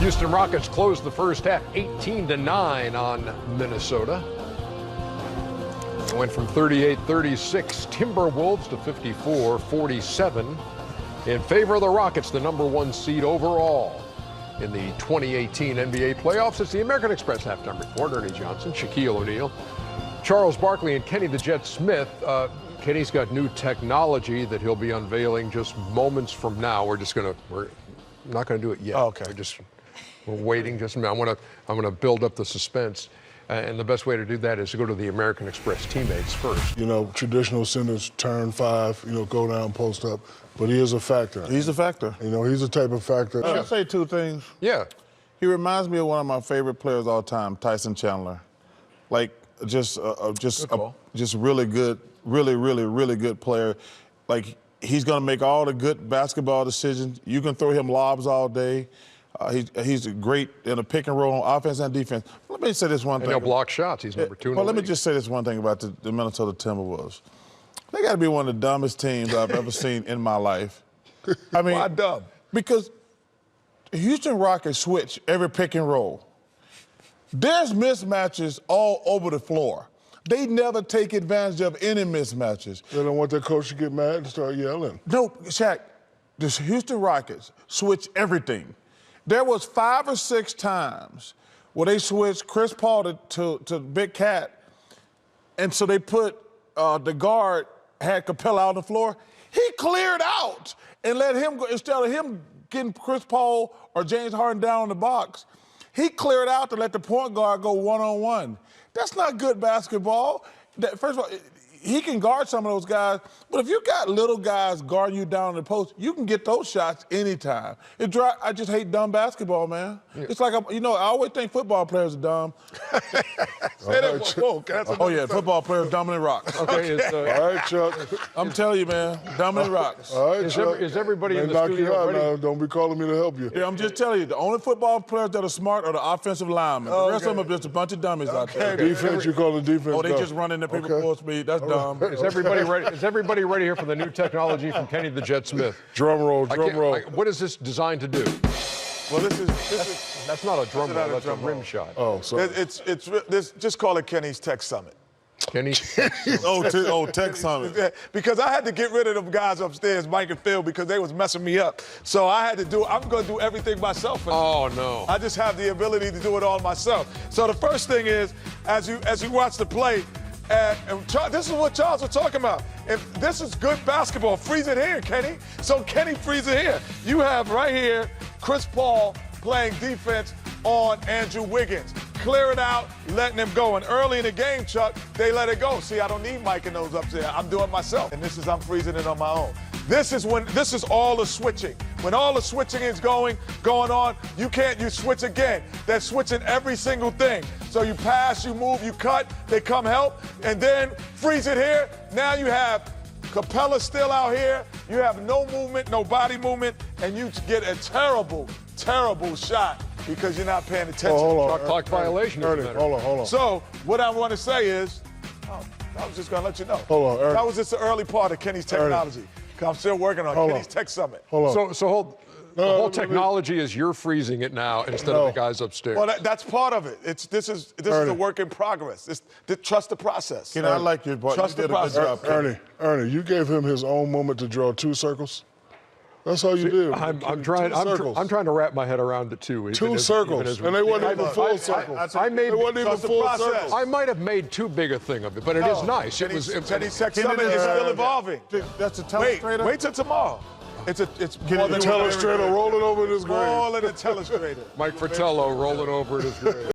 Houston Rockets closed the first half 18-9 on Minnesota. It went from 38-36 Timberwolves to 54-47 in favor of the Rockets, the #1 seed overall in the 2018 NBA playoffs. It's the American Express halftime report. Ernie Johnson, Shaquille O'Neal, Charles Barkley, and Kenny the Jet Smith. Kenny's got new technology that he'll be unveiling just moments from now. We're not gonna do it yet. Oh, okay. We're waiting just a minute. I'm gonna build up the suspense. And the best way to do that is to go to the American Express teammates first. You know, traditional centers turn 5, go down, post up. But he is a factor. He's a factor. He's a type of factor. I should say two things. Yeah. He reminds me of one of my favorite players of all time, Tyson Chandler. Like, just really good, really good player. Like, he's gonna make all the good basketball decisions. You can throw him lobs all day. He's great in a pick and roll on offense and defense. Let me say this one thing. And he'll block shots. He's number 2 in the Well, let me league. just say this one thing about the Minnesota Timberwolves. They got to be one of the dumbest teams I've ever seen in my life. I mean, why dumb? Because Houston Rockets switch every pick and roll. There's mismatches all over the floor. They never take advantage of any mismatches. They don't want their coach to get mad and start yelling. No, Shaq, the Houston Rockets switch everything. There was 5 or 6 times where they switched Chris Paul to Big Cat, and so they put the guard, had Capella on the floor. He cleared out and let him go. Instead of him getting Chris Paul or James Harden down in the box, he cleared out to let the point guard go one-on-one. That's not good basketball. First of all, he can guard some of those guys, but if you got little guys guarding you down in the post, you can get those shots anytime. I just hate dumb basketball, man. Yeah. It's like, I always think football players are dumb. Oh, yeah, football players dumb than rocks. Okay. All right, Chuck. I'm telling you, man, dumb than rocks. All right, Chuck. Is everybody in the knock you studio out ready? now. Don't be calling me to help you. Yeah, I'm just telling you, the only football players that are smart are the offensive linemen. The rest of them are just a bunch of dummies out there. Defense, you call the defense. Oh, they just running the people full speed. That's dumb. Is everybody ready here for the new technology from Kenny the Jet Smith? Drum roll, drum roll. What is this designed to do? Well, That's not a drum roll. That's a rim shot. Oh, sorry. Just call it Kenny's Tech Summit. Kenny. Tech Summit. Because I had to get rid of them guys upstairs, Mike and Phil, because they was messing me up. So I'm going to do everything myself. Oh, no. I just have the ability to do it all myself. So the first thing is, as you watch the play, and this is what Charles was talking about. If this is good basketball, freeze it here, Kenny. So Kenny, freeze it here. You have right here Chris Paul playing defense on Andrew Wiggins. Clear it out, letting him go. And early in the game, Chuck, they let it go. See, I don't need Mike and those up there. I'm doing it myself. And I'm freezing it on my own. This is all the switching. When all the switching is going on, you switch again. They're switching every single thing. So you pass, you move, you cut, they come help, and then freeze it here. Now you have Capella still out here. You have no movement, no body movement, and you get a terrible, terrible shot because you're not paying attention. Shot clock violation. Ernie, hold on. So what I want to say is, I was just going to let you know. Hold on, Ernie. That was just the early part of Kenny's technology. I'm still working on Kenny's Tech Summit. Hold on. So the whole technology is you're freezing it now instead of the guys upstairs. Well, that's part of it. This is a work in progress. Trust the process. I like your boy. Trust You did the a good job, process. Ernie, you gave him his own moment to draw 2 circles. That's all you did. I'm trying to wrap my head around it too. 2 circles, and they wasn't even full circles. They wasn't even full circles. I might have made too big a thing of it, but it is nice. Kenny's Tech Summit is still evolving. That's a telestrator. Wait till tomorrow. It's more than Telestrator rolling over in his grave. More than a telestrator. Mike Fratello rolling over in his grave.